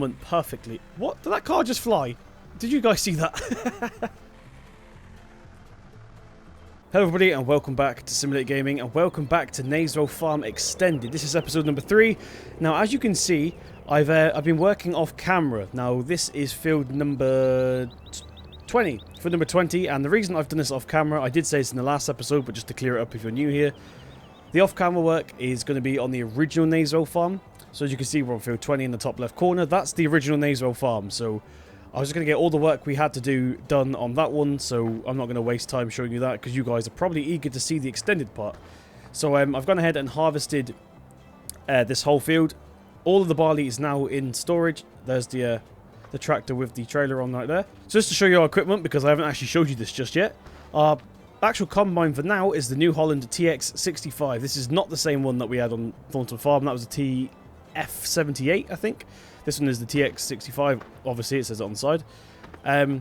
went perfectly. What? Did that car just fly? Did you guys see that? Hello everybody and welcome back to Simulate Gaming and welcome back to Knaveswell Farm Extended. This is episode number 3. Now as you can see, I've been working off camera. Now this is field number 20. Field number 20, and the reason I've done this off camera, I did say this in the last episode, but just to clear it up if you're new here, the off camera work is going to be on the original Knaveswell farm. So as you can see, we're on field 20 in the top left corner. That's the original Knaveswell farm. So I was just going to get all the work we had to do done on that one, so I'm not going to waste time showing you that because you guys are probably eager to see the extended part. So I've gone ahead and harvested this whole field. All of the barley is now in storage. There's the tractor with the trailer on right there. So just to show you our equipment, because I haven't actually showed you this just yet, our actual combine for now is the new Holland TX65. This is not the same one that we had on Thornton Farm. That was a TF78, I think. This one is the TX65. Obviously, it says it on the side. I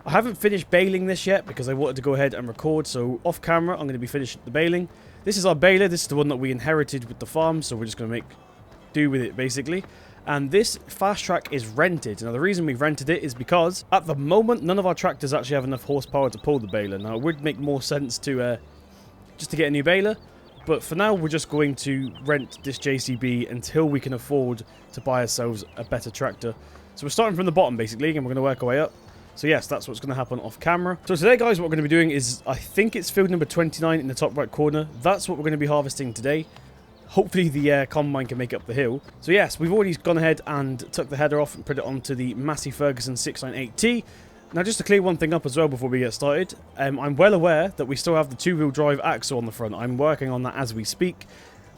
haven't finished baling this yet because I wanted to go ahead and record. So off camera, I'm going to be finished the baling. This is our baler. This is the one that we inherited with the farm. So we're just going to make do with it, basically. And this fast track is rented. Now, the reason we rented it is because at the moment, none of our tractors actually have enough horsepower to pull the baler. Now, it would make more sense to just to get a new baler. But for now, we're just going to rent this JCB until we can afford to buy ourselves a better tractor. So we're starting from the bottom, basically, and we're going to work our way up. So yes, that's what's going to happen off camera. So today, guys, what we're going to be doing is, I think it's field number 29 in the top right corner. That's what we're going to be harvesting today. Hopefully the combine can make up the hill. So yes, we've already gone ahead and took the header off and put it onto the Massey Ferguson 698T. Now, just to clear one thing up as well before we get started, I'm well aware that we still have the two-wheel drive axle on the front. I'm working on that as we speak.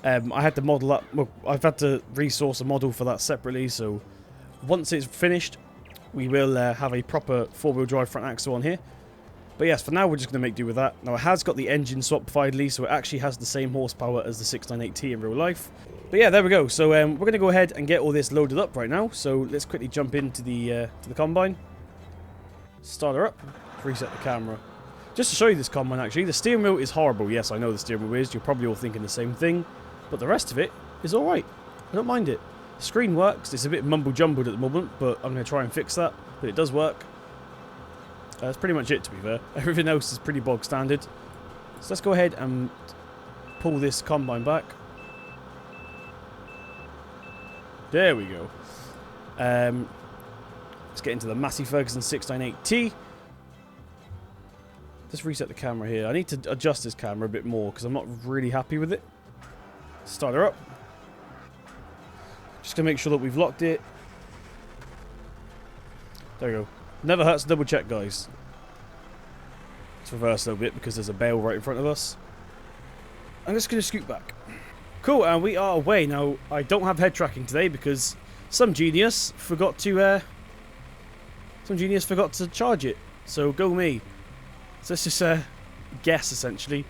I had to model up, well, I've had to resource a model for that separately, so once it's finished, we will have a proper four-wheel drive front axle on here. But yes, for now, we're just going to make do with that. Now, it has got the engine swap finally, so it actually has the same horsepower as the 698T in real life. But yeah, there we go. So we're going to go ahead and get all this loaded up right now. So let's quickly jump into the combine. Start her up, reset the camera. Just to show you this combine, actually, the steering wheel is horrible. Yes, I know the steering wheel is. You're probably all thinking the same thing. But the rest of it is alright. I don't mind it. The screen works. It's a bit mumble-jumbled at the moment, but I'm going to try and fix that. But it does work. That's pretty much it, to be fair. Everything else is pretty bog standard. So let's go ahead and pull this combine back. There we go. Let's get into the Massey Ferguson 698T. Just reset the camera here. I need to adjust this camera a bit more because I'm not really happy with it. Start her up. Just going to make sure that we've locked it. There we go. Never hurts to double check, guys. Let's reverse a little bit because there's a bale right in front of us. I'm just going to scoot back. Cool, and we are away. Now, I don't have head tracking today because some genius forgot to charge it. So go me. So let's just guess, essentially.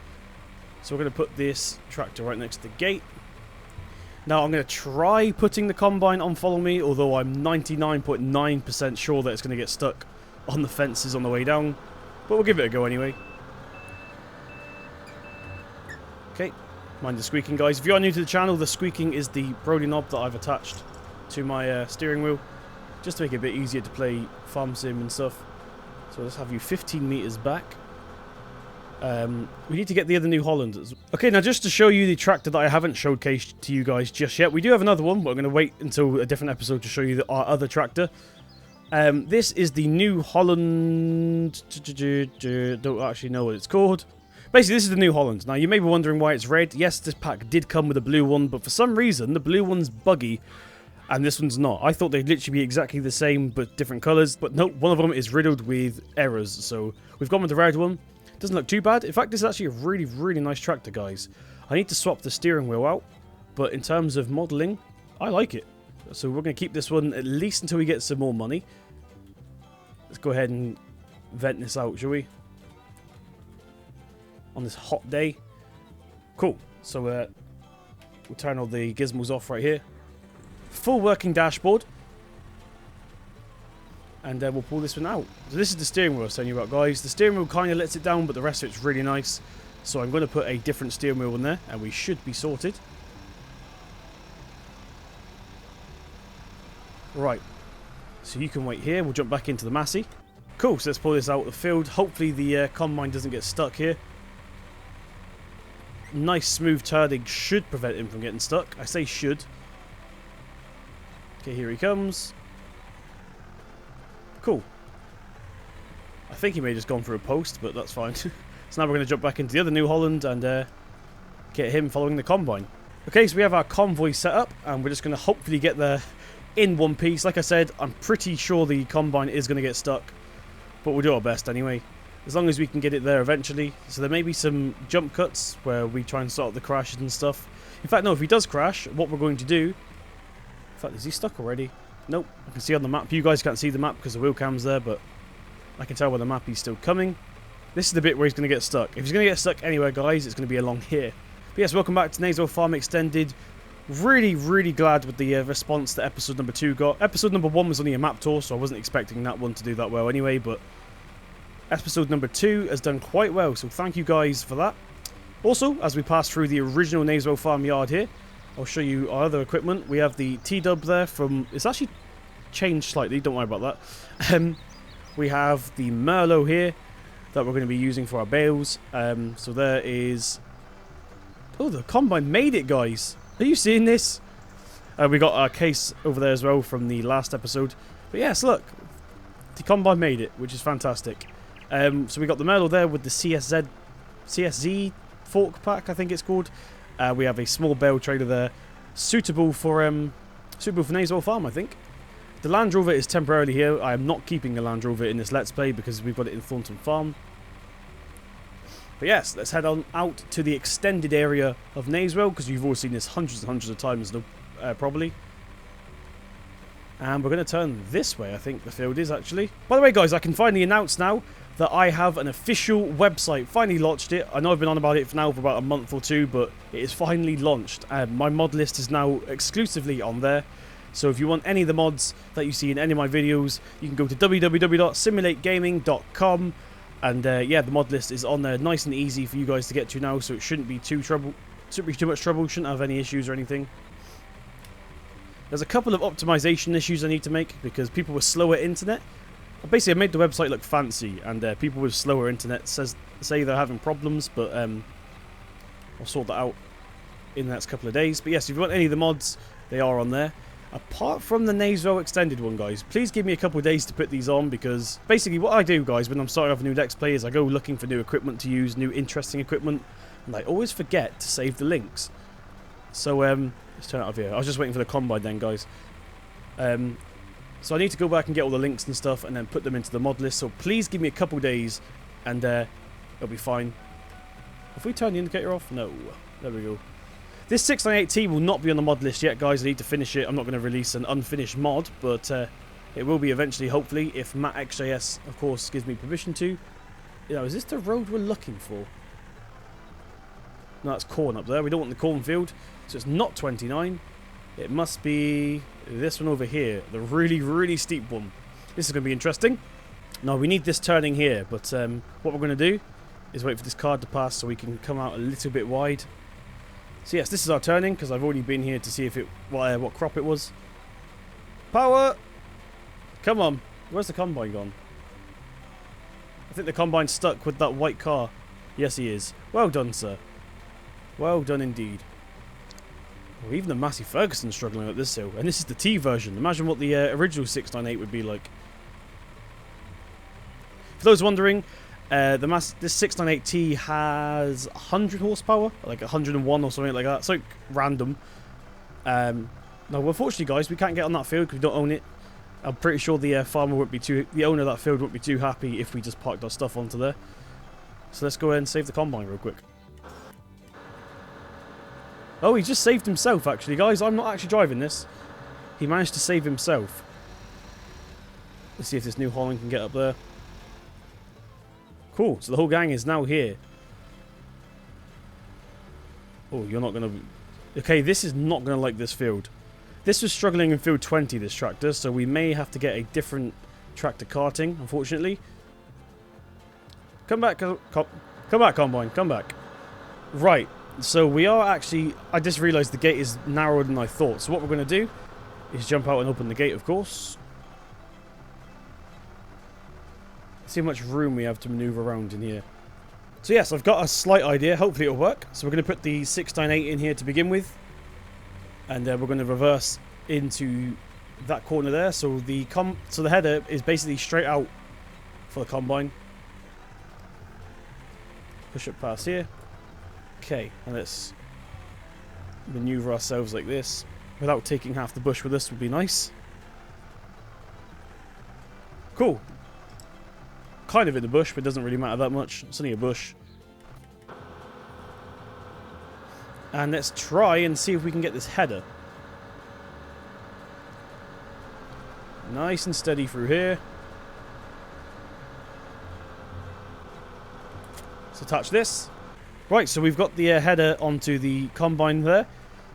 So we're going to put this tractor right next to the gate. Now, I'm going to try putting the combine on follow me, although I'm 99.9% sure that it's going to get stuck on the fences on the way down. But we'll give it a go anyway. Okay, mind the squeaking, guys. If you are new to the channel, the squeaking is the Brody knob that I've attached to my steering wheel, just to make it a bit easier to play farm sim and stuff. So let's have you 15 meters back. We need to get the other New Holland. Okay, now just to show you the tractor that I haven't showcased to you guys just yet. We do have another one, but I'm going to wait until a different episode to show you our other tractor. This is the New Holland. Don't actually know what it's called. Basically, this is the New Holland. Now, you may be wondering why it's red. Yes, this pack did come with a blue one, but for some reason, the blue one's buggy, and this one's not. I thought they'd literally be exactly the same, but different colours. But no, one of them is riddled with errors. So we've gone with the red one. Doesn't look too bad. In fact, this is actually a really, really nice tractor, guys. I need to swap the steering wheel out, but in terms of modelling, I like it. So we're going to keep this one at least until we get some more money. Let's go ahead and vent this out, shall we? On this hot day. Cool. So we'll turn all the gizmos off right here. Full working dashboard. And we'll pull this one out. So this is the steering wheel I was telling you about, guys. The steering wheel kind of lets it down, but the rest of it's really nice. So I'm going to put a different steering wheel in there, and we should be sorted. Right. So you can wait here. We'll jump back into the Massey. Cool. So let's pull this out of the field. Hopefully the combine doesn't get stuck here. Nice smooth turning should prevent him from getting stuck. I say should. Okay, here he comes. Cool. I think he may have just gone for a post, but that's fine. So now we're going to jump back into the other New Holland and get him following the combine. Okay, so we have our convoy set up, and we're just going to hopefully get there in one piece. Like I said, I'm pretty sure the combine is going to get stuck, but we'll do our best anyway. As long as we can get it there eventually. So there may be some jump cuts where we try and start the crashes and stuff. In fact, no, if he does crash, what we're going to do... In fact, is he stuck already? Nope. I can see on the map. You guys can't see the map because the wheel cam's there, but I can tell by the map he's still coming. This is the bit where he's going to get stuck. If he's going to get stuck anywhere, guys, it's going to be along here. But yes, welcome back to Knaveswell Farm Extended. Really, really glad with the response that episode number 2 got. Episode number 1 was only a map tour, so I wasn't expecting that one to do that well anyway, but episode number 2 has done quite well, so thank you guys for that. Also, as we pass through the original Knaveswell Farm yard here, I'll show you our other equipment. We have the T-Dub there from... It's actually changed slightly, don't worry about that. We have the Merlot here that we're going to be using for our bales. So there is... Oh, the combine made it, guys. Are you seeing this? We got our case over there as well from the last episode. But yes, look. The combine made it, which is fantastic. So we got the Merlot there with the CSZ fork pack, I think it's called. We have a small bale trailer there, suitable for Knaveswell Farm, I think. The Land Rover is temporarily here. I am not keeping the Land Rover in this Let's Play because we've got it in Thornton Farm. But yes, let's head on out to the extended area of Knaveswell because you've all seen this hundreds and hundreds of times, probably. And we're going to turn this way, I think the field is actually. By the way, guys, I can finally announce now that I have an official website. Finally launched it. I know I've been on about it for about a month or two, but it is finally launched. My mod list is now exclusively on there. So if you want any of the mods that you see in any of my videos, you can go to www.simulategaming.com. And yeah, the mod list is on there, nice and easy for you guys to get to now, so it shouldn't be too much trouble, shouldn't have any issues or anything. There's a couple of optimization issues I need to make because people with slower internet. Basically, I made the website look fancy, and people with slower internet say they're having problems, but I'll sort that out in the next couple of days. But yes, if you want any of the mods, they are on there. Apart from the Knaveswell extended one, guys, please give me a couple of days to put these on, because basically what I do, guys, when I'm starting off a new Let's Play is I go looking for new equipment to use, new interesting equipment, and I always forget to save the links. So let's turn it off here. I was just waiting for the combine then, guys. So I need to go back and get all the links and stuff and then put them into the mod list, so please give me a couple of days and it'll be fine. Have we turned the indicator off? No. There we go. This 698T will not be on the mod list yet, guys. I need to finish it. I'm not going to release an unfinished mod, but it will be eventually, hopefully, if MattXJS, of course, gives me permission to. You know, is this the road we're looking for? No, that's corn up there. We don't want the cornfield, so it's not 29. It must be this one over here, the really, really steep one. This is going to be interesting. Now, we need this turning here, but what we're going to do is wait for this car to pass so we can come out a little bit wide. So yes, this is our turning, because I've already been here to see if what crop it was. Power! Come on. Where's the combine gone? I think the combine's stuck with that white car. Yes, he is. Well done, sir. Well done indeed. Oh, even the Massey Ferguson's struggling at this hill. And this is the T version. Imagine what the original 698 would be like. For those wondering, this 698T has 100 horsepower, like 101 or something like that. It's like random. Now, unfortunately, guys, we can't get on that field because we don't own it. I'm pretty sure the the owner of that field won't be too happy if we just parked our stuff onto there. So let's go ahead and save the combine real quick. Oh, he just saved himself, actually, guys. I'm not actually driving this. He managed to save himself. Let's see if this New Holland can get up there. Cool, so the whole gang is now here. Oh, you're not going to... Okay, this is not going to like this field. This was struggling in field 20, this tractor, so we may have to get a different tractor karting, unfortunately. Come back, come back, combine, come back. Right, so we are actually... I just realised the gate is narrower than I thought, so what we're going to do is jump out and open the gate, of course. See how much room we have to maneuver around in here. So yes, I've got a slight idea. Hopefully it'll work. So we're going to put the 698 in here to begin with. And we're going to reverse into that corner there. So the header is basically straight out for the combine. Push it past here. Okay, and let's maneuver ourselves like this. Without taking half the bush with us would be nice. Cool. Kind of in the bush, but it doesn't really matter that much. It's only a bush. And let's try and see if we can get this header. Nice and steady through here. Let's attach this. Right, so we've got the header onto the combine there.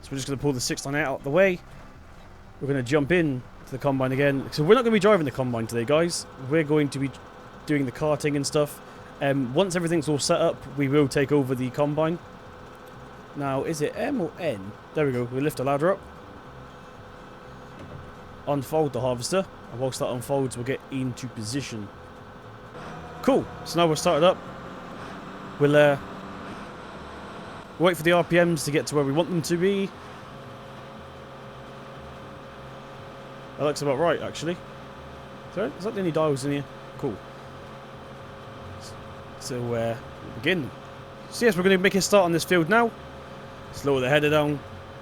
So we're just going to pull the 698 out of the way. We're going to jump in to the combine again. So we're not going to be driving the combine today, guys. We're going to be doing the karting and stuff. Once everything's all set up, we will take over the combine. Now, is it M or N? There we go. We lift the ladder up. Unfold the harvester. And whilst that unfolds, we'll get into position. Cool. So now we're started up. We'll wait for the RPMs to get to where we want them to be. That looks about right, actually. Is that the only dials in here? Cool. So, we'll begin. So yes, we're going to make a start on this field now. Let's lower the header down.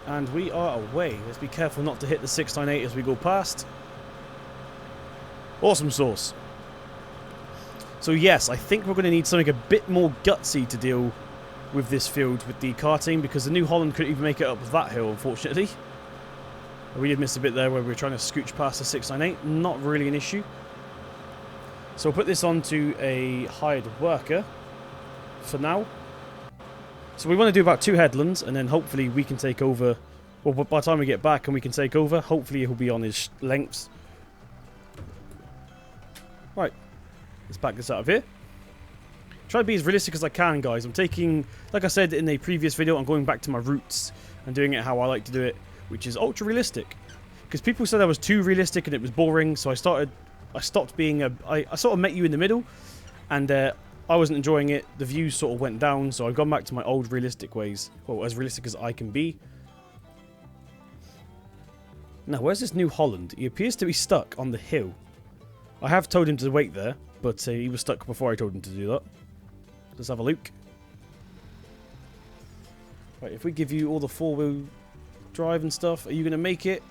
And we are away. Let's be careful not to hit the 698 as we go past. Awesome sauce. So yes, I think we're going to need something a bit more gutsy to deal with this field with the karting, because the New Holland couldn't even make it up that hill, unfortunately. We did miss a bit there where we were trying to scooch past the 698. Not really an issue. So we'll put this onto a hired worker for now. So we want to do about 2 headlands, and then hopefully we can take over. Well, by the time we get back and we can take over, hopefully he'll be on his lengths. Right, let's back this out of here. Try to be as realistic as I can, guys. I'm taking, like I said in a previous video, I'm going back to my roots and doing it how I like to do it, which is ultra realistic. Because people said I was too realistic and it was boring, so I stopped being I sort of met you in the middle, and I wasn't enjoying it. The views sort of went down, so I've gone back to my old realistic ways. Well, as realistic as I can be. Now, where's this New Holland? He appears to be stuck on the hill. I have told him to wait there, but he was stuck before I told him to do that. Let's have a look. Right, if we give you all the 4-wheel drive and stuff, are you going to make it?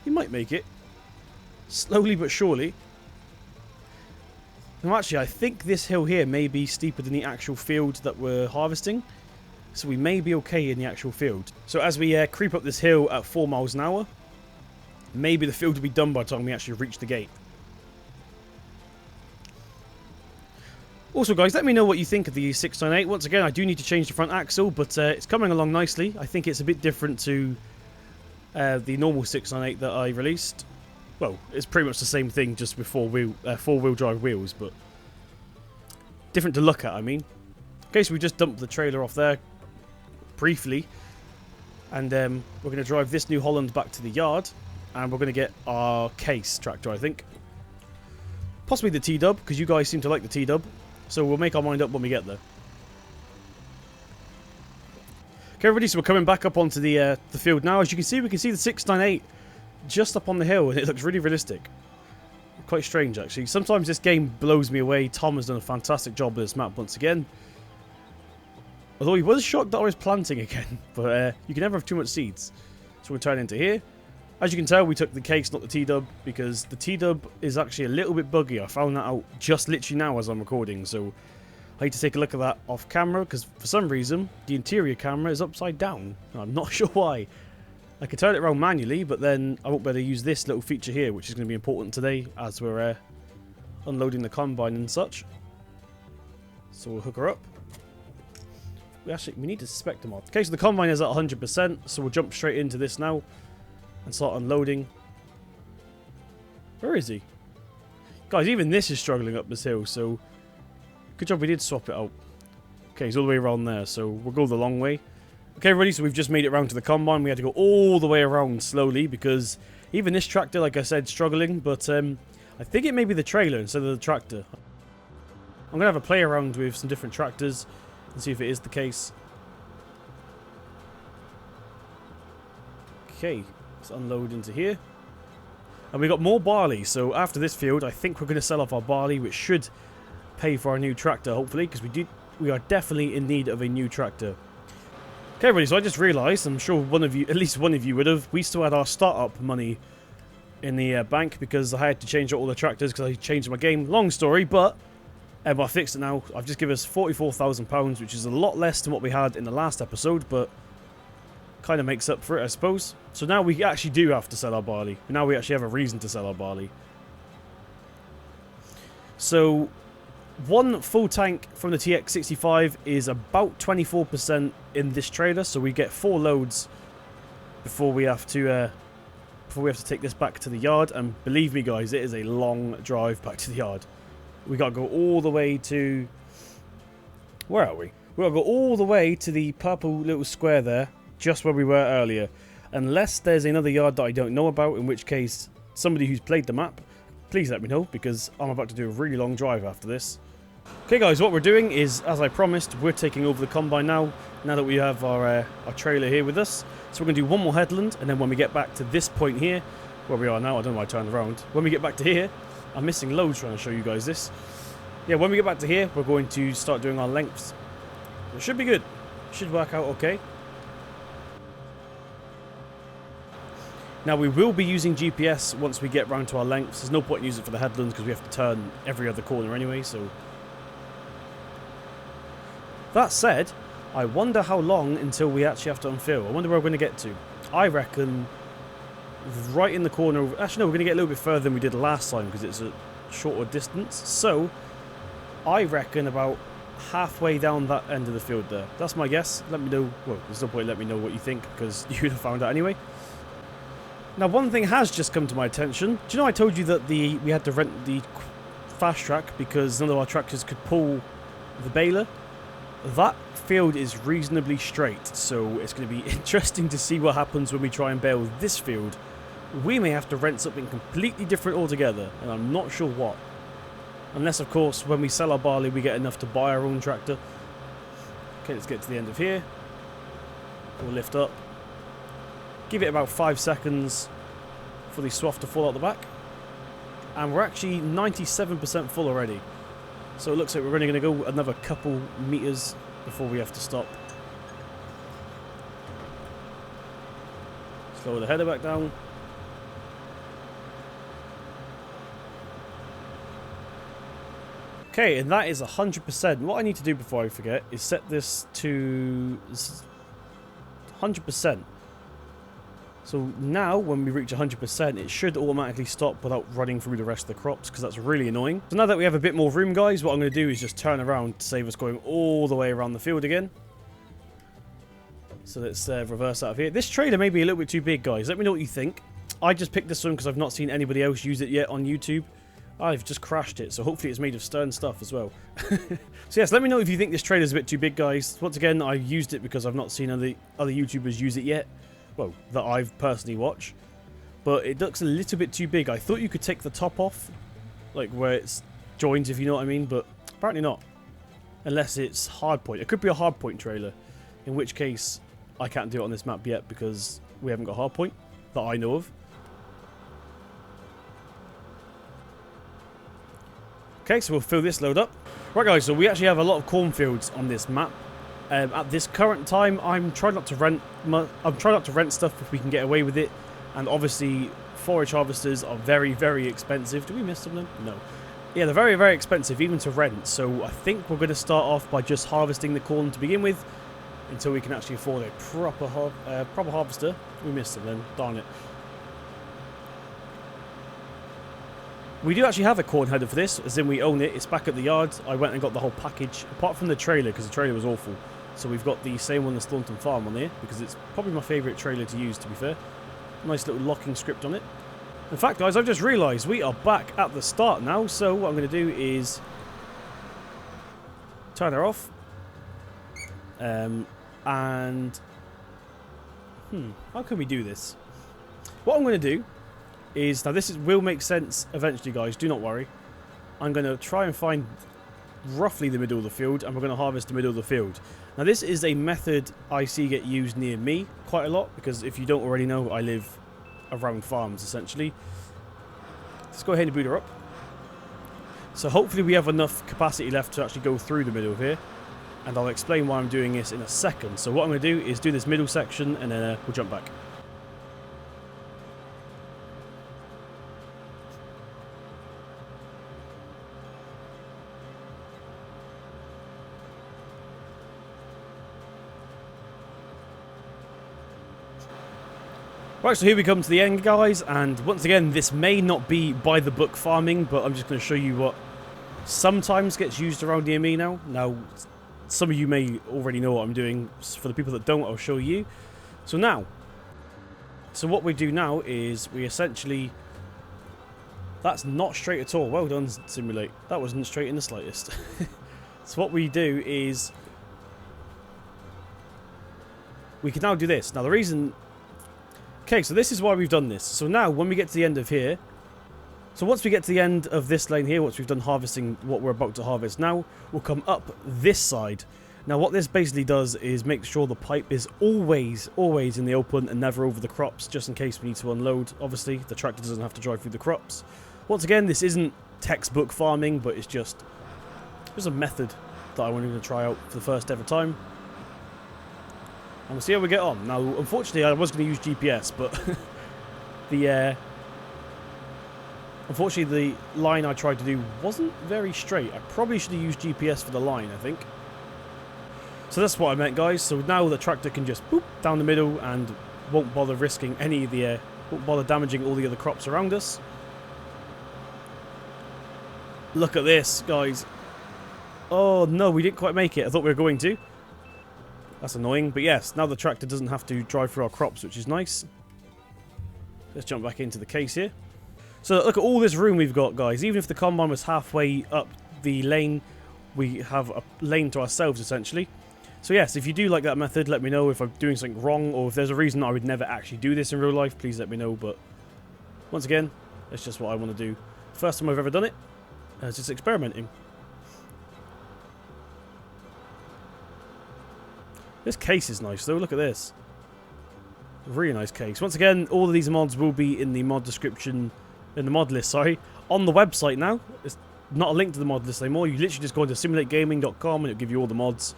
You might make it. Slowly but surely. Now actually, I think this hill here may be steeper than the actual field that we're harvesting. So we may be okay in the actual field. So as we creep up this hill at 4 miles an hour, maybe the field will be done by the time we actually reach the gate. Also, guys, let me know what you think of the 698. Once again, I do need to change the front axle, but it's coming along nicely. I think it's a bit different to the normal 698 that I released. Well, it's pretty much the same thing, just with 4-wheel drive wheels, but different to look at, I mean. Okay, so we just dumped the trailer off there briefly, and we're going to drive this New Holland back to the yard, and we're going to get our case tractor, I think. Possibly the T-Dub, because you guys seem to like the T-Dub, so we'll make our mind up when we get there. Okay, everybody, so we're coming back up onto the field now. As you can see, we can see the 698 just up on the hill, and it looks really realistic. Quite strange, actually. Sometimes this game blows me away. Tom has done a fantastic job with this map once again. Although he was shocked that I was planting again. But you can never have too much seeds. So we'll turn into here. As you can tell, we took the case, not the T-Dub, because the T-Dub is actually a little bit buggy. I found that out just literally now as I'm recording. So I need to take a look at that off camera, because for some reason, the interior camera is upside down. I'm not sure why. I can turn it around manually, but then I won't be able to use this little feature here, which is going to be important today as we're unloading the combine and such. So we'll hook her up. We need to spec them off. Okay, so the combine is at 100%, so we'll jump straight into this now and start unloading. Where is he? Guys, even this is struggling up this hill, so good job we did swap it out. Okay, he's all the way around there, so we'll go the long way. Okay, everybody, so we've just made it around to the combine. We had to go all the way around slowly because Even this tractor, like I said, struggling, but I think it may be the trailer instead of the tractor. I'm going to have a play around with some different tractors and see if it is the case. Okay, let's unload into here. And we got more barley, so after this field, I think we're going to sell off our barley, which should pay for our new tractor, hopefully, because we are definitely in need of a new tractor. Okay, everybody, so I just realised, I'm sure one of you, at least one of you would have, we still had our startup money in the bank because I had to change out all the tractors because I changed my game. Long story, but I fixed it now. I've just given us £44,000, which is a lot less than what we had in the last episode, but kind of makes up for it, I suppose. So now we actually do have to sell our barley. Now we actually have a reason to sell our barley. So one full tank from the TX65 is about 24% in this trailer, so we get 4 loads before we have to take this back to the yard. And believe me, guys, it is a long drive back to the yard. We got to go all the way to... Where are we? We got to go all the way to the purple little square there, just where we were earlier. Unless there's another yard that I don't know about, in which case, somebody who's played the map, please let me know, because I'm about to do a really long drive after this. Okay, guys, what we're doing is, as I promised, we're taking over the combine now that we have our trailer here with us. So we're going to do one more headland, and then when we get back to this point here, where we are now, I don't know why I turned around. When we get back to here, I'm missing loads trying to show you guys this. Yeah, when we get back to here, we're going to start doing our lengths. It should be good. Should work out okay. Now, we will be using GPS once we get round to our lengths. There's no point in using it for the headlands because we have to turn every other corner anyway, so... That said, I wonder how long until we actually have to unfill. I wonder where we're going to get to. I reckon right in the corner... Actually, no, we're going to get a little bit further than we did last time because it's a shorter distance. So, I reckon about halfway down that end of the field there. That's my guess. Let me know... Well, there's no point in letting me know what you think because you would have found out anyway. Now, one thing has just come to my attention. Do you know I told you that we had to rent the fast track because none of our tractors could pull the baler? That field is reasonably straight, so it's going to be interesting to see what happens when we try and bale this field. We may have to rent something completely different altogether, and I'm not sure what. Unless, of course, when we sell our barley, we get enough to buy our own tractor. Okay, let's get to the end of here. We'll lift up. Give it about 5 seconds for the swath to fall out the back. And we're actually 97% full already. So it looks like we're only going to go another couple meters before we have to stop. Slow the header back down. Okay, and that is 100%. What I need to do before I forget is set this to 100%. So now, when we reach 100%, it should automatically stop without running through the rest of the crops, because that's really annoying. So now that we have a bit more room, guys, what I'm going to do is just turn around to save us going all the way around the field again. So let's reverse out of here. This trailer may be a little bit too big, guys. Let me know what you think. I just picked this one because I've not seen anybody else use it yet on YouTube. I've just crashed it, so hopefully it's made of stern stuff as well. So yes, let me know if you think this trailer's a bit too big, guys. Once again, I used it because I've not seen other YouTubers use it yet. Well, that I've personally watched. But it looks a little bit too big. I thought you could take the top off, like where it's joined, if you know what I mean, but apparently not. Unless it's hardpoint. It could be a hardpoint trailer, in which case I can't do it on this map yet because we haven't got hardpoint that I know of. Okay, so we'll fill this load up. Right, guys, so we actually have a lot of cornfields on this map. At this current time, I'm trying not to rent stuff if we can get away with it. And obviously, forage harvesters are very, very expensive. Do we miss some of them? No. Yeah, they're very, very expensive, even to rent. So I think we're going to start off by just harvesting the corn to begin with, until we can actually afford a proper harvester. We missed them then. Darn it. We do actually have a corn header for this, as in we own it. It's back at the yard. I went and got the whole package, apart from the trailer, because the trailer was awful. So we've got the same one as Thornton Farm on there, because it's probably my favourite trailer to use, to be fair. Nice little locking script on it. In fact, guys, I've just realised we are back at the start now, so what I'm going to do is turn her off. How can we do this? What I'm going to do is, now will make sense eventually, guys, do not worry. I'm going to try and find roughly the middle of the field, and we're going to harvest the middle of the field. Now this is a method I see get used near me quite a lot, because if you don't already know, I live around farms essentially. Let's go ahead and boot her up. So hopefully we have enough capacity left to actually go through the middle here, and I'll explain why I'm doing this in a second. So what I'm going to do is do this middle section, and then we'll jump back. Right, so here we come to the end, guys, and once again, this may not be by the book farming, but I'm just going to show you what sometimes gets used around near me now. Now, some of you may already know what I'm doing. For the people that don't, I'll show you. So what we do now is we essentially... That's not straight at all. Well done, Simulate. That wasn't straight in the slightest. So what we do is... we can now do this. Now, the reason... Okay, so this is why we've done this. So now, when we get to the end of here... So once we get to the end of this lane here, once we've done harvesting what we're about to harvest now, we'll come up this side. Now, what this basically does is make sure the pipe is always in the open and never over the crops, just in case we need to unload. Obviously, the tractor doesn't have to drive through the crops. Once again, this isn't textbook farming, but it's just a method that I wanted to try out for the first ever time. And we'll see how we get on. Now, unfortunately, I was going to use GPS, but unfortunately, the line I tried to do wasn't very straight. I probably should have used GPS for the line, I think. So that's what I meant, guys. So now the tractor can just boop down the middle and won't bother risking any of the won't bother damaging all the other crops around us. Look at this, guys. Oh no, we didn't quite make it. I thought we were going to. That's annoying, but yes, now the tractor doesn't have to drive through our crops, which is nice. Let's jump back into the case here. So look at all this room we've got, guys. Even if the combine was halfway up the lane, we have a lane to ourselves, essentially. So yes, if you do like that method, let me know if I'm doing something wrong, or if there's a reason I would never actually do this in real life, please let me know. But once again, that's just what I want to do. First time I've ever done it. It's just experimenting. This case is nice, though. Look at this. Really nice case. Once again, all of these mods will be in the mod description, in the mod list, sorry, on the website now. It's not a link to the mod list anymore. You literally just go into simulategaming.com and it'll give you all the mods.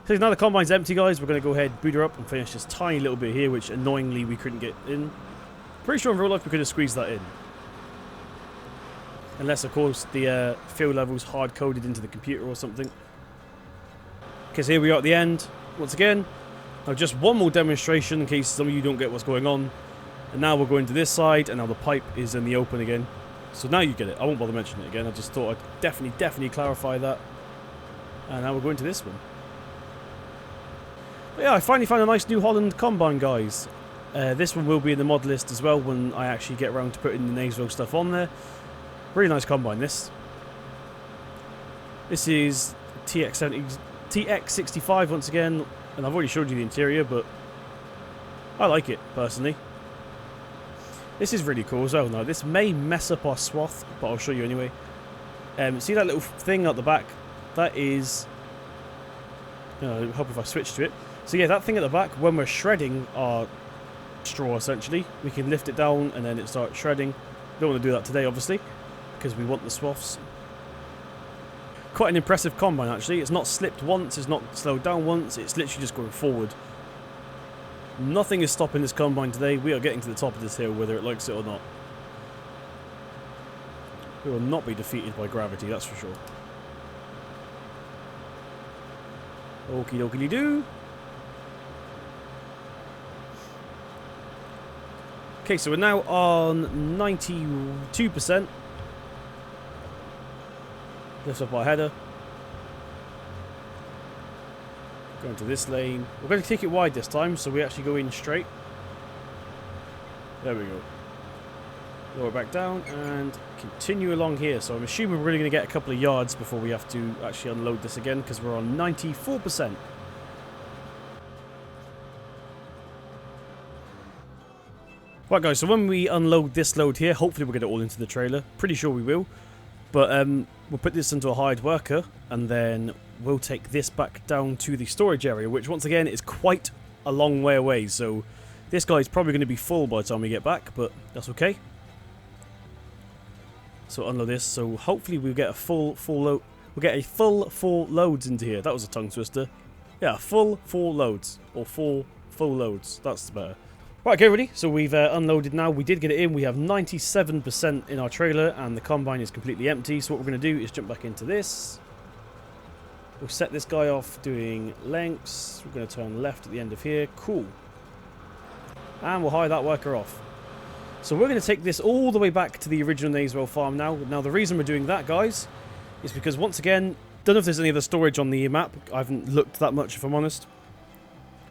So now the combine's empty, guys. We're going to go ahead, boot her up, and finish this tiny little bit here, which annoyingly we couldn't get in. Pretty sure in real life we could have squeezed that in. Unless, of course, the field level's hard-coded into the computer or something. Because here we are at the end, once again. Now just one more demonstration in case some of you don't get what's going on. And now we're going to this side, and now the pipe is in the open again. So now you get it. I won't bother mentioning it again. I just thought I'd definitely clarify that. And now we're going to this one. But yeah, I finally found a nice new Holland combine, guys. This one will be in the mod list as well when I actually get around to putting the Knaveswell stuff on there. Really nice combine, this. This is TX65 once again, and I've already showed you the interior, but I like it, personally. This is really cool as well. Now, this may mess up our swath, but I'll show you anyway. See that little thing at the back? That is... I hope if I switch to it. So yeah, that thing at the back, when we're shredding our straw, essentially, we can lift it down and then it starts shredding. Don't want to do that today, obviously, because we want the swaths. Quite an impressive combine, actually. It's not slipped once, it's not slowed down once, it's literally just going forward. Nothing is stopping this combine today. We are getting to the top of this hill, whether it likes it or not. We will not be defeated by gravity, that's for sure. Okie dokie doo. Okay, so we're now on 92%. Lift up our header. Going to this lane. We're going to take it wide this time, so we actually go in straight. There we go. Lower back down and continue along here. So I'm assuming we're really going to get a couple of yards before we have to actually unload this again, because we're on 94%. Right guys, so when we unload this load here, hopefully we'll get it all into the trailer. Pretty sure we will. But we'll put this into a hired worker, and then we'll take this back down to the storage area, which once again is quite a long way away. So this guy's probably going to be full by the time we get back, but that's okay. So unload this. So hopefully we'll get a full load. We'll get a full 4 loads into here. That was a tongue twister. Yeah, full 4 loads, or 4 full loads. That's better. Right, okay, ready? So we've unloaded now. We did get it in. We have 97% in our trailer, and the combine is completely empty. So what we're going to do is jump back into this. We'll set this guy off doing lengths. We're going to turn left at the end of here. Cool. And we'll hire that worker off. So we're going to take this all the way back to the original Knaveswell farm now. Now, the reason we're doing that, guys, is because, once again, don't know if there's any other storage on the map. I haven't looked that much, if I'm honest.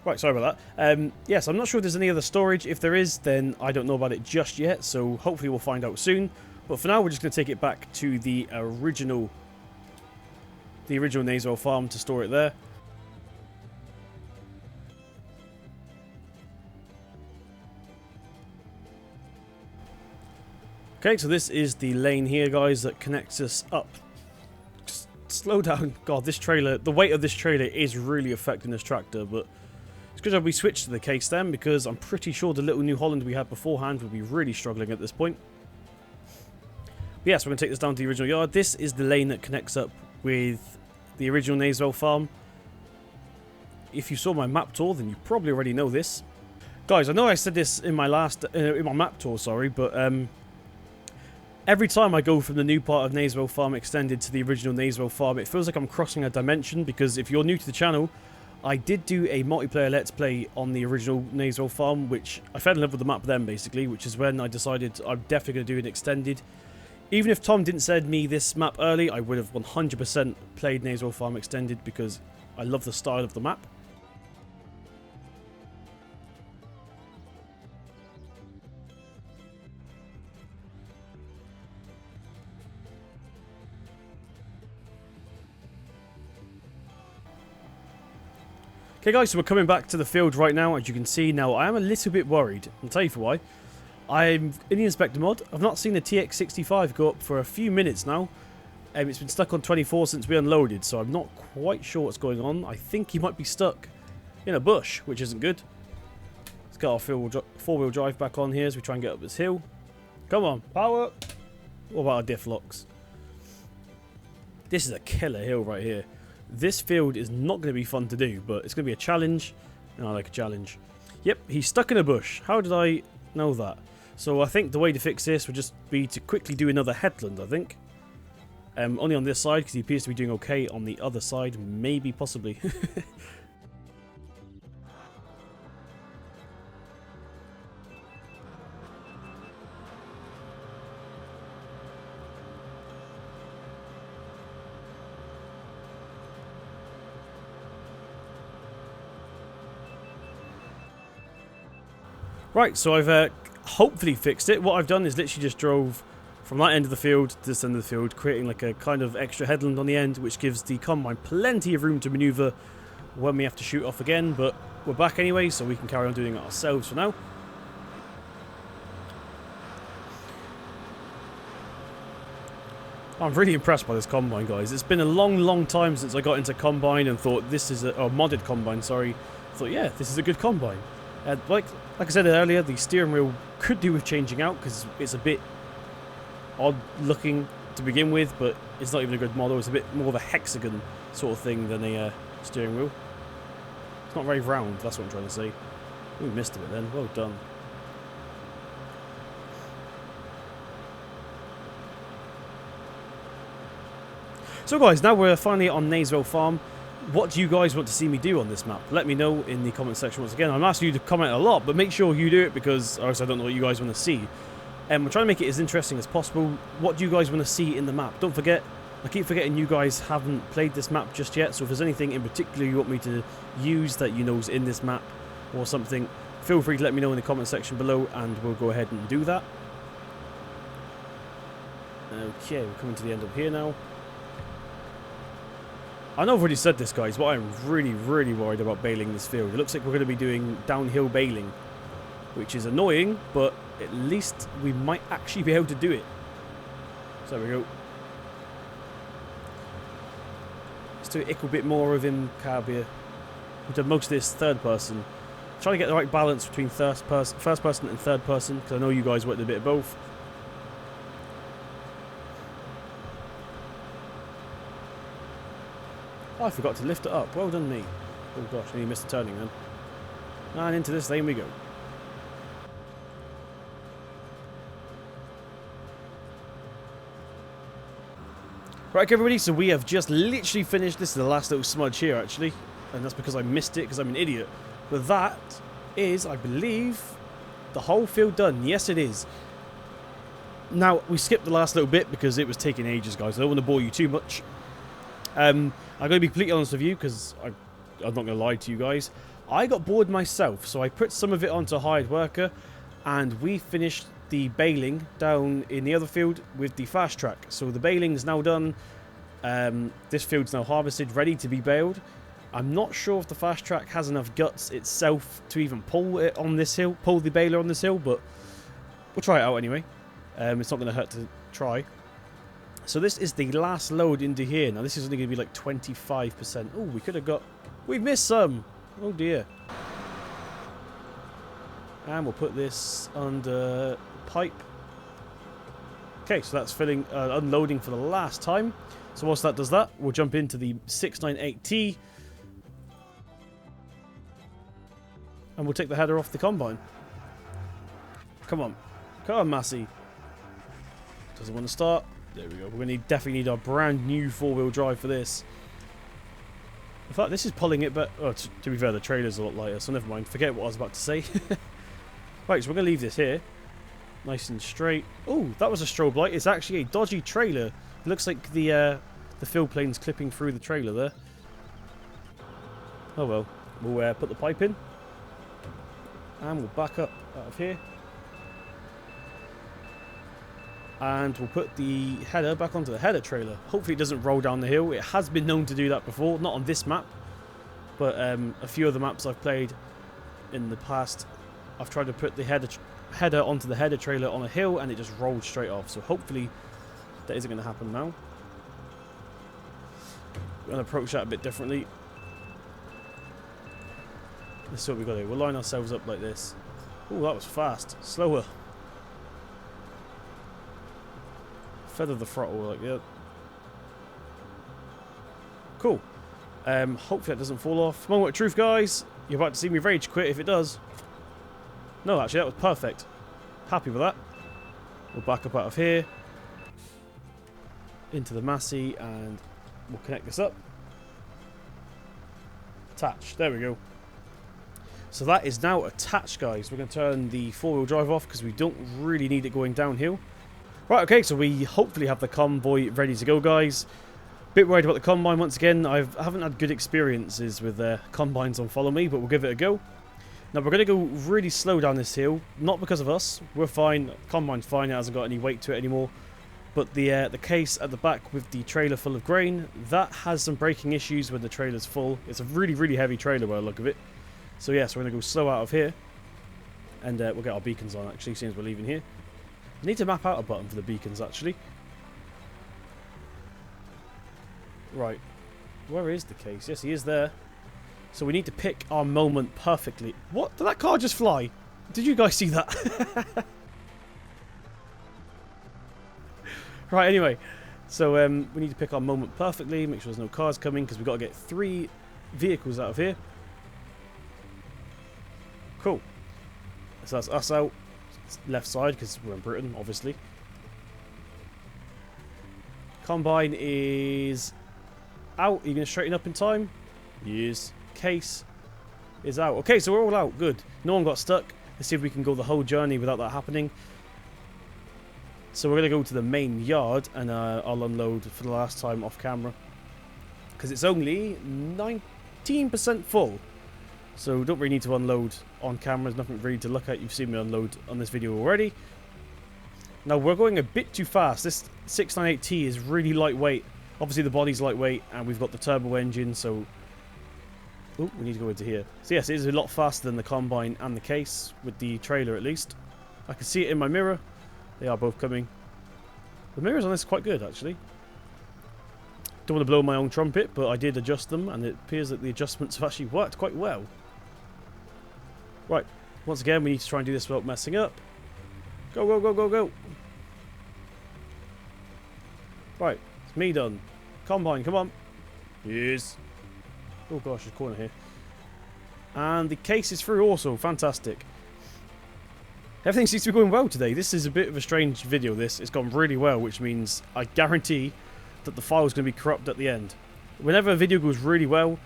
Right, sorry about that. Yes, I'm not sure if there's any other storage. If there is, then I don't know about it just yet, so hopefully we'll find out soon. But for now, we're just going to take it back to the original Knaveswell farm to store it there. Okay, so this is the lane here, guys, that connects us up. Just slow down. God, this trailer, the weight of this trailer is really affecting this tractor, but it's good that we switched to the case then, because I'm pretty sure the little New Holland we had beforehand would be really struggling at this point. But yes, we're going to take this down to the original yard. This is the lane that connects up with the original Knaveswell farm. If you saw my map tour, then you probably already know this. Guys, I know I said this in my in my map tour, sorry, but every time I go from the new part of Knaveswell Farm Extended to the original Knaveswell Farm, it feels like I'm crossing a dimension, because if you're new to the channel, I did do a multiplayer Let's Play on the original Knaveswell Farm, which I fell in love with the map then, basically, which is when I decided I'm definitely going to do an Extended. Even if Tom didn't send me this map early, I would have 100% played Knaveswell Farm Extended, because I love the style of the map. Okay guys, so we're coming back to the field right now, as you can see. Now, I am a little bit worried. I'll tell you for why. I'm in the inspector mod. I've not seen the TX65 go up for a few minutes now. It's been stuck on 24 since we unloaded, so I'm not quite sure what's going on. I think he might be stuck in a bush, which isn't good. Let's get our four-wheel drive back on here as we try and get up this hill. Come on, power! What about our diff locks? This is a killer hill right here. This field is not going to be fun to do, but it's going to be a challenge, and I like a challenge. Yep, he's stuck in a bush. How did I know that? So I think the way to fix this would just be to quickly do another headland, I think. Only on this side, because he appears to be doing okay on the other side. Maybe, possibly. Right, so I've hopefully fixed it. What I've done is literally just drove from that end of the field to this end of the field, creating like a kind of extra headland on the end, which gives the combine plenty of room to maneuver when we have to shoot off again. But we're back anyway, so we can carry on doing it ourselves for now. I'm really impressed by this combine, guys. It's been a long time since I got into combine and thought this is a modded combine, sorry. I thought, yeah, this is a good combine. Like I said earlier, the steering wheel could do with changing out, because it's a bit odd looking to begin with, but it's not even a good model. It's a bit more of a hexagon sort of thing than a steering wheel. It's not very round, that's what I'm trying to say. We missed a bit then, well done. So guys, now we're finally on Knaveswell Farm. What do you guys want to see me do on this map? Let me know in the comment section once again. I'm asking you to comment a lot, but make sure you do it, because or else I don't know what you guys want to see. I'm trying to make it as interesting as possible. What do you guys want to see in the map? Don't forget, I keep forgetting you guys haven't played this map just yet, so if there's anything in particular you want me to use that you know is in this map or something, feel free to let me know in the comment section below, and we'll go ahead and do that. Okay, we're coming to the end of here now. I know I've already said this, guys, but I'm really worried about bailing this field. It looks like we're going to be doing downhill bailing, which is annoying, but at least we might actually be able to do it. So there we go. Let's do a little bit more of him, Cabia. We've done most of this third person. Trying to get the right balance between first person and third person, because I know you guys worked a bit of both. Oh, I forgot to lift it up. Well done me. Oh gosh, I nearly missed the turning then. And into this lane we go. Right, everybody, so we have just literally finished. This is the last little smudge here, actually. And that's because I missed it, because I'm an idiot. But that is, I believe, the whole field done. Yes, it is. Now, we skipped the last little bit because it was taking ages, guys. I don't want to bore you too much. I'm going to be completely honest with you, because I'm not going to lie to you guys. I got bored myself, so I put some of it onto hired worker, and we finished the baling down in the other field with the fast track. So the baling is now done. This field's now harvested, ready to be baled. I'm not sure if the fast track has enough guts itself to even pull it on this hill, pull the baler on this hill, but we'll try it out anyway. It's not going to hurt to try. So this is the last load into here. Now this is only going to be like 25%. Oh, we could have got... We've missed some! Oh dear. And we'll put this under pipe. Okay, so that's filling, unloading for the last time. So whilst that does that, we'll jump into the 698T. And we'll take the header off the combine. Come on. Come on, Massey. Doesn't want to start. There we go. We're going to definitely need our brand new four-wheel drive for this. In fact, this is pulling it, but... Oh, to be fair, the trailer's a lot lighter, so never mind. Forget what I was about to say. Right, so we're going to leave this here. Nice and straight. Oh, that was a strobe light. It's actually a dodgy trailer. It looks like the fill plane's clipping through the trailer there. Oh well. We'll put the pipe in. And we'll back up out of here. And we'll put the header back onto the header trailer. Hopefully it doesn't roll down the hill. It has been known to do that before. Not on this map. But a few other maps I've played in the past, I've tried to put the header onto the header trailer on a hill and it just rolled straight off. So hopefully that isn't going to happen now. We're going to approach that a bit differently. This is what we've got to do. We'll line ourselves up like this. Oh, that was fast. Slower. Feather the throttle like that. Cool. Hopefully that doesn't fall off. Moment of truth, guys. You're about to see me rage quit if it does. No, actually, that was perfect. Happy with that. We'll back up out of here. Into the Massey, and we'll connect this up. Attach. There we go. So that is now attached, guys. We're going to turn the four-wheel drive off because we don't really need it going downhill. Right, okay, so we hopefully have the convoy ready to go, guys. Bit worried about the combine once again. I haven't had good experiences with combines on Follow Me, but we'll give it a go. Now, we're going to go really slow down this hill. Not because of us. We're fine. Combine's fine. It hasn't got any weight to it anymore. But the case at the back with the trailer full of grain, that has some braking issues when the trailer's full. It's a really, really heavy trailer by the look of it. So, yeah, so we're going to go slow out of here. And we'll get our beacons on, actually, seeing as we're leaving here. I need to map out a button for the beacons, actually. Right. Where is the case? Yes, he is there. So we need to pick our moment perfectly. What? Did that car just fly? Did you guys see that? Right, anyway. So we need to pick our moment perfectly. Make sure there's no cars coming because we've got to get 3 vehicles out of here. Cool. So that's us out. Left side because we're in Britain, obviously. Combine is out. Are you going to straighten up in time? Yes. Case is out. Okay, so we're all out. Good. No one got stuck. Let's see if we can go the whole journey without that happening. So we're going to go to the main yard and I'll unload for the last time off camera. Because it's only 19% full. So don't really need to unload on camera. There's nothing really to look at. You've seen me unload on this video already. Now we're going a bit too fast. This 698T is really lightweight. Obviously the body's lightweight and we've got the turbo engine, so... we need to go into here. So yes, it is a lot faster than the Combine and the case, with the trailer at least. I can see it in my mirror. They are both coming. The mirrors on this are quite good, actually. Don't want to blow my own trumpet, but I did adjust them, and it appears that the adjustments have actually worked quite well. Right, once again, we need to try and do this without messing up. Go, go, go, go, go. Right, it's me done. Combine, come on. Yes. Oh gosh, there's a corner here. And the case is through also. Fantastic. Everything seems to be going well today. This is a bit of a strange video, this. It's gone really well, which means I guarantee that the file is going to be corrupt at the end. Whenever a video goes really well,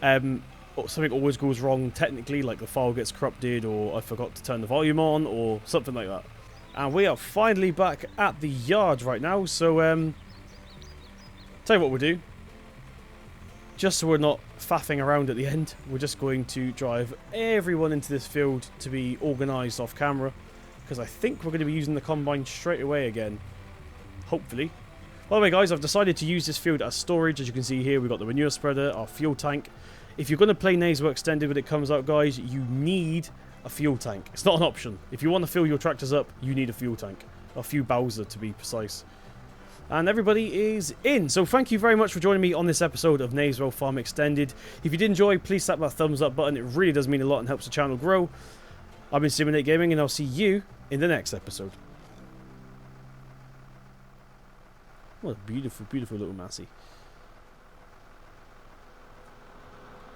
something always goes wrong technically, like the file gets corrupted, or I forgot to turn the volume on, or something like that. And we are finally back at the yard right now, so tell you what we'll do. Just so we're not faffing around at the end, we're just going to drive everyone into this field to be organised off camera, because I think we're going to be using the combine straight away again. Hopefully. By the way guys, I've decided to use this field as storage. As you can see here, we've got the manure spreader, our fuel tank. If you're going to play Knaveswell Extended when it comes out, guys, you need a fuel tank. It's not an option. If you want to fill your tractors up, you need a fuel tank. A few Bowser to be precise. And everybody is in. So thank you very much for joining me on this episode of Knaveswell Farm Extended. If you did enjoy, please slap that thumbs up button. It really does mean a lot and helps the channel grow. I've been Simulate Gaming, and I'll see you in the next episode. What a beautiful, beautiful little Massey.